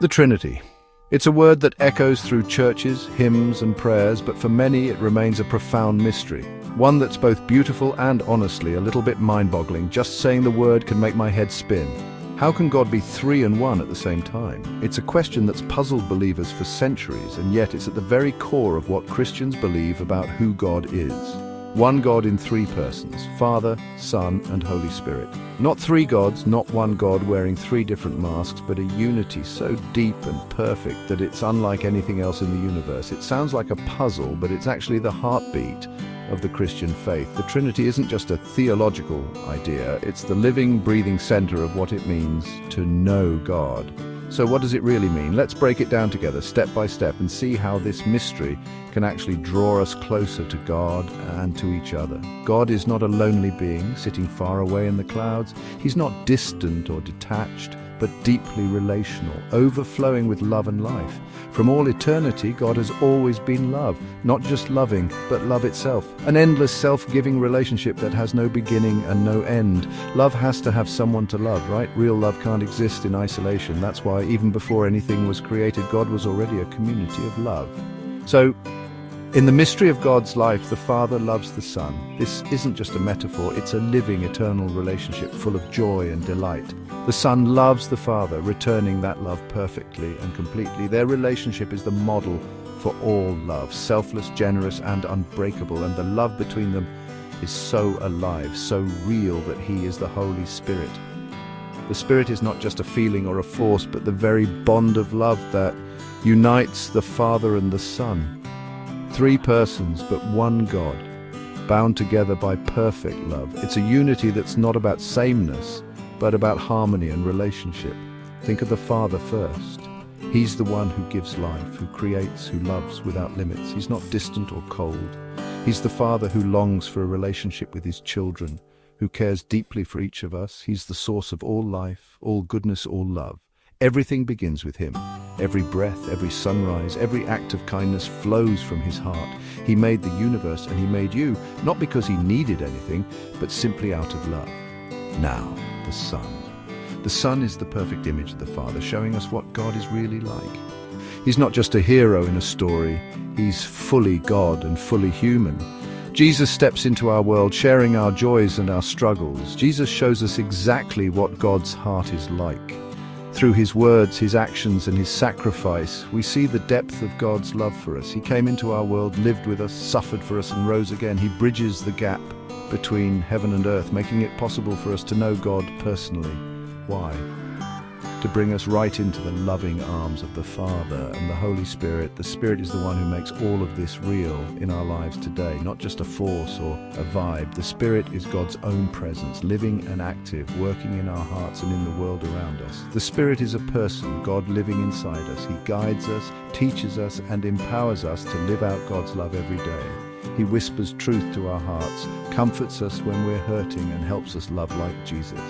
The Trinity. It's a word that echoes through churches, hymns and prayers, but for many it remains a profound mystery. One that's both beautiful and honestly a little bit mind-boggling. Just saying the word can make my head spin. How can God be three and one at the same time? It's a question that's puzzled believers for centuries, and yet it's at the very core of what Christians believe about who God is. One God in three persons, Father, Son, and Holy Spirit. Not three gods, not one God wearing three different masks, but a unity so deep and perfect that it's unlike anything else in the universe. It sounds like a puzzle, but it's actually the heartbeat of the Christian faith. The Trinity isn't just a theological idea, it's the living, breathing center of what it means to know God. So what does it really mean? Let's break it down together, step by step, and see how this mystery can actually draw us closer to God and to each other. God is not a lonely being sitting far away in the clouds. He's not distant or detached, but deeply relational, overflowing with love and life. From all eternity, God has always been love, not just loving, but love itself. An endless self-giving relationship that has no beginning and no end. Love has to have someone to love, right? Real love can't exist in isolation. That's why even before anything was created, God was already a community of love. So, in the mystery of God's life, the Father loves the Son. This isn't just a metaphor, it's a living, eternal relationship full of joy and delight. The Son loves the Father, returning that love perfectly and completely. Their relationship is the model for all love, selfless, generous, and unbreakable, and the love between them is so alive, so real that He is the Holy Spirit. The Spirit is not just a feeling or a force, but the very bond of love that unites the Father and the Son. Three persons, but one God, bound together by perfect love. It's a unity that's not about sameness, but about harmony and relationship. Think of the Father first. He's the one who gives life, who creates, who loves without limits. He's not distant or cold. He's the Father who longs for a relationship with His children, who cares deeply for each of us. He's the source of all life, all goodness, all love. Everything begins with Him. Every breath, every sunrise, every act of kindness flows from His heart. He made the universe and He made you, not because He needed anything, but simply out of love. Now, the Son. The Son is the perfect image of the Father, showing us what God is really like. He's not just a hero in a story, He's fully God and fully human. Jesus steps into our world, sharing our joys and our struggles. Jesus shows us exactly what God's heart is like. Through His words, His actions, and His sacrifice, we see the depth of God's love for us. He came into our world, lived with us, suffered for us, and rose again. He bridges the gap between heaven and earth, making it possible for us to know God personally. Why? To bring us right into the loving arms of the Father and the Holy Spirit. The Spirit is the one who makes all of this real in our lives today, not just a force or a vibe. The Spirit is God's own presence, living and active, working in our hearts and in the world around us. The Spirit is a person, God living inside us. He guides us, teaches us, and empowers us to live out God's love every day. He whispers truth to our hearts, comforts us when we're hurting, and helps us love like Jesus.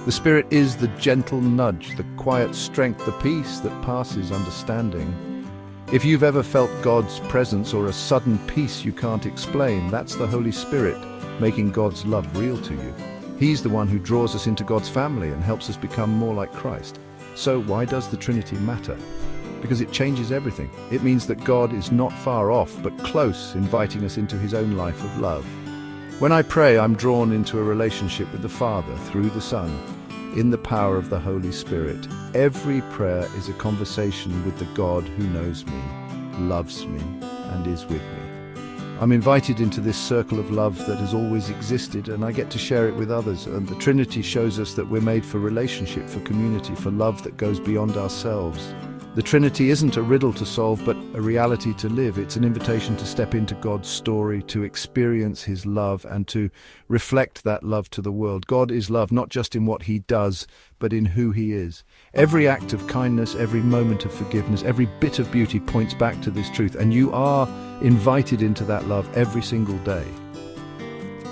The Spirit is the gentle nudge, the quiet strength, the peace that passes understanding. If you've ever felt God's presence or a sudden peace you can't explain, that's the Holy Spirit making God's love real to you. He's the one who draws us into God's family and helps us become more like Christ. So why does the Trinity matter? Because it changes everything. It means that God is not far off, but close, inviting us into His own life of love. When I pray, I'm drawn into a relationship with the Father through the Son, in the power of the Holy Spirit. Every prayer is a conversation with the God who knows me, loves me, and is with me. I'm invited into this circle of love that has always existed, and I get to share it with others. And the Trinity shows us that we're made for relationship, for community, for love that goes beyond ourselves. The Trinity isn't a riddle to solve, but a reality to live. It's an invitation to step into God's story, to experience His love, and to reflect that love to the world. God is love, not just in what He does, but in who He is. Every act of kindness, every moment of forgiveness, every bit of beauty points back to this truth, and you are invited into that love every single day.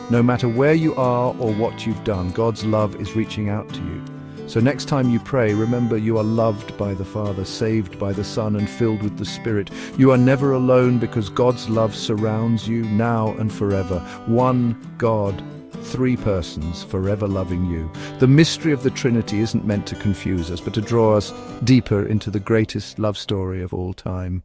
No matter where you are or what you've done, God's love is reaching out to you. So next time you pray, remember you are loved by the Father, saved by the Son, and filled with the Spirit. You are never alone because God's love surrounds you now and forever. One God, three persons forever loving you. The mystery of the Trinity isn't meant to confuse us, but to draw us deeper into the greatest love story of all time.